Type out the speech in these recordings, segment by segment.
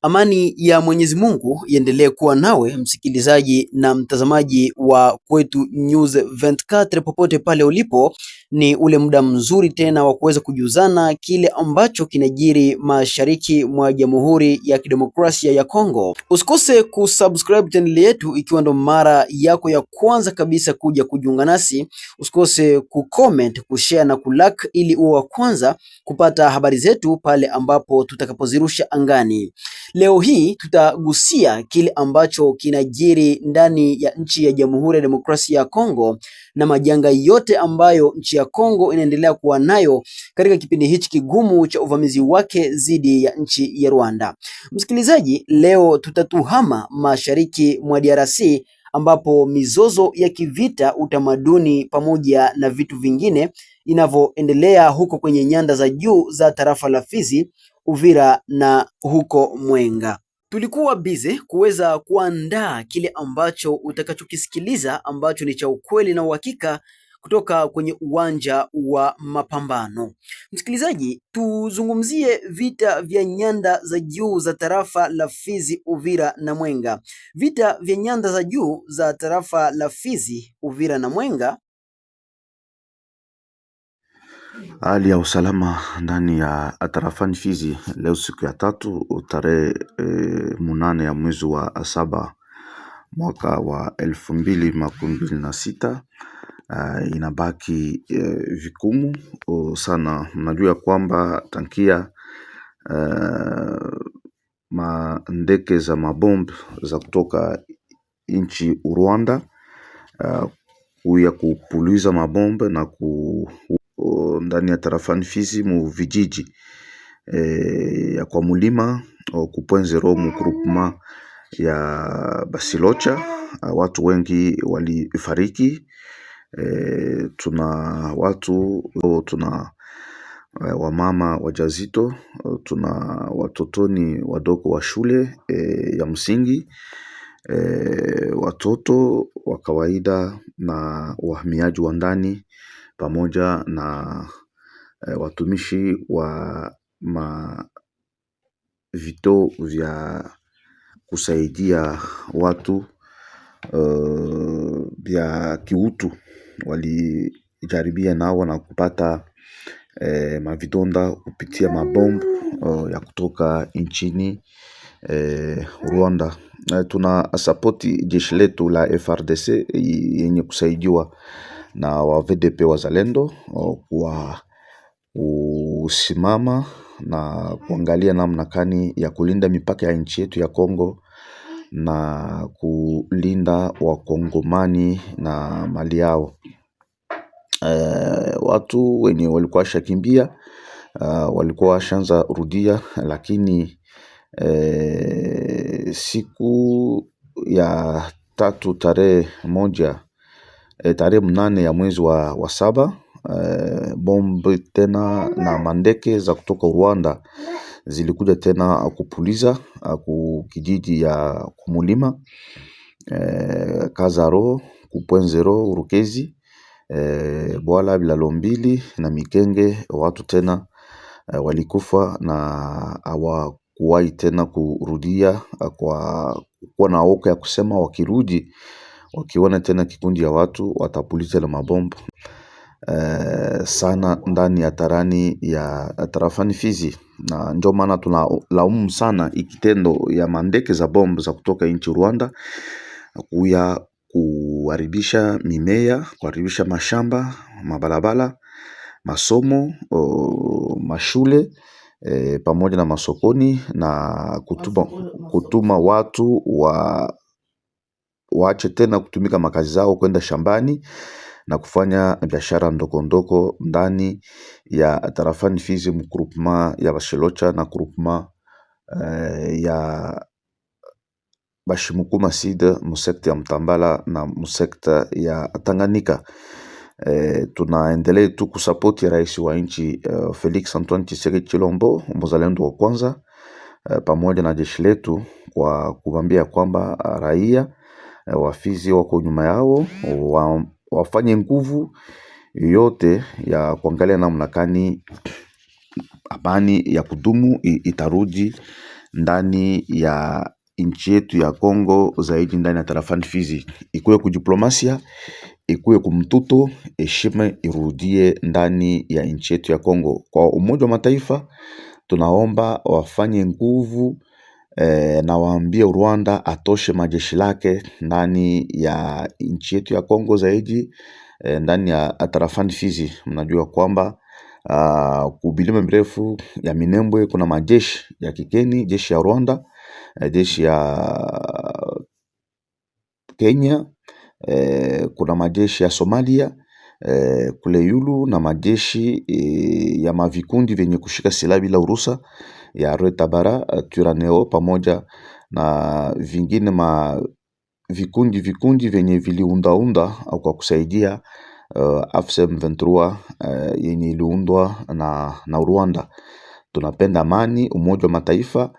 Amani ya Mwenyezi Mungu iendelee kuwa nawe msikilizaji na mtazamaji wa Kwetu News 24 popote pale ulipo. Ni ule muda mzuri tena wa kuweza kujuzana kile ambacho kinajiri mashariki mwa Jamhuri ya Kidemokrasia ya Kongo. Usikose kusubscribe channel yetu ikiwa ndo mara yako ya kwanza kabisa kuja kujiunga nasi. Usikose kucomment, kushare na kulike ili uwe wa kwanza kupata habari zetu pale ambapo tutakapozirusha angani. Leo hii tutagusia kile ambacho kinajiri ndani ya nchi ya Jamhuri ya Demokrasia ya Kongo na majanga yote ambayo nchi ya Kongo inaendelea kuwa nayo katika kipindi hichi kigumu cha uvamizi wake dhidi ya nchi ya Rwanda. Msikilizaji, leo tutatuhama mashariki mwa DRC ambapo mizozo ya kivita, utamaduni pamoja na vitu vingine inavyoendelea huko kwenye nyanda za juu za tarafa la Fizi, Uvira na huko Mwenga. Tulikuwa bize kuweza kuandaa kile ambacho utakachokisikiliza ambacho ni cha ukweli na uhakika kutoka kwenye uwanja wa mapambano. Msikilizaji, tuzungumzie vita vya nyanda za juu za tarafa la Fizi, Uvira na Mwenga. Vita vya nyanda za juu za tarafa la Fizi, Uvira na Mwenga. Hali ya usalama ndani ya tarafani Fizi leo siku ya tatu tarehe 8 ya mwezi wa 7 mwaka wa 2026 inabaki vigumu sana. Mnajua kwamba tankia mandeke za mabomb za kutoka nchi Rwanda kuya kupuliza mabombe na ndani ya tarafani Fizi mu vijiji ya kwa mulima ku point zero mu groupement ya Basilocha. Watu wengi walifariki. Tuna wamama wajazito, tuna watotoni wadogo wa shule ya msingi, watoto wa kawaida na wahamiaji wa ndani pamoja na watumishi wa vituo vya kusaidia watu vya kiutu walijaribia nao na kupata mavidonda kupitia mabombu ya kutoka nchini Rwanda. Tuna sapoti jeshi letu la FRDC yenye kusaidiwa na wa VDP wazalendo kwa usimama na kuangalia namna gani ya kulinda mipaka ya nchi yetu ya Kongo na kulinda wakongomani na mali yao. Watu wenye walikuwa shakimbia walikuwa washaanza rudia, lakini siku ya tatu tarehe 8 ya mwezi wa 7 bombe tena na mandeke za kutoka Rwanda zilikuja tena kupuliza kijiji ya Kumulima, Kazaro, ku point zero Rukezi, Bwala, Bilalombili na Mikenge. Watu tena walikufa na hawakuwahi tena kurudia kwa na oka ya kusema wakirudi wakiona tena kikundi ya watu watapuliza na mabomba sana ndani ya tarafani Fizi. Na ndio maana tunalaumu sana ikitendo ya mandeke za bomba za kutoka nchi Rwanda kuya kuharibisha mimea, kuharibisha mashamba, mabalabala, masomo, mashule pamoja na masokoni, na kutuma watu waache tena kutumika makazi zao kwenda shambani na kufanya biashara ndoko ndoko ndani ya tarafani Fizi mu groupement ya Basilocha na groupement ya Bashimukuma Sud mu sekta ya Mtambala na mu sekta ya Tanganyika. Tunaendelea tu kusapoti rais wa nchi Felix Antoine Tshisekedi Tshilombo, mzalendo wa kwanza, pamoja na jeshi letu kwa kuambia kwamba raia wa Fizi wako nyuma yao, wafanye nguvu yote ya kuangalia namna gani amani ya kudumu itarudi ndani ya nchi yetu ya Kongo, zaidi ndani ya tarafani Fizi. Ikuwe kudiplomasia, ikuwe kumtuto, heshima irudie ndani ya nchi yetu ya Kongo. Kwa Umoja wa Mataifa tunaomba wafanye nguvu na waambie Rwanda atoshe majeshi lake ndani ya nchi yetu ya Kongo, zaidi ndani ya tarafani Fizi. Mnajua kwamba kubilima mrefu ya Minembwe kuna majeshi ya kigeni, jeshi ya Rwanda, jeshi ya Kenya, kuna majeshi ya Somalia kule Yulu, na majeshi ya mavikundi vyenye kushika silaha bila urusa ya Red Tabara, Turaneo, pamoja na vingine vikundi vyenye viliundaunda au kwa kusaidia AFC M23 yenye iliundwa na Rwanda. Tunapenda amani. Umoja wa Mataifa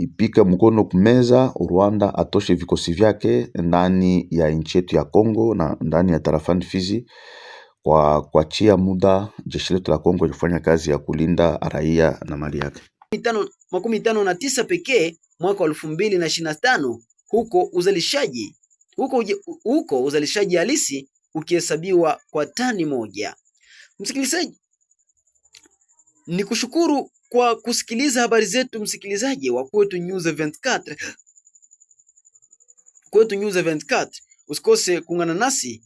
ipike mkono kumeza Rwanda atoshe vikosi vyake ndani ya nchi yetu ya Kongo na ndani ya tarafani Fizi, kwa kuachia muda jeshi letu la Kongo kufanya kazi ya kulinda raia na mali yake. 59 pekee mwaka wa 2025 huko uzalishaji halisi ukihesabiwa kwa tani moja. Msikilizaji, ni kushukuru kwa kusikiliza habari zetu, msikilizaji wa Kwetu News 24. Kwetu News 24, usikose kuungana nasi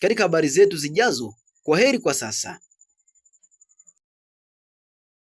katika habari zetu zijazo. Kwa heri kwa sasa.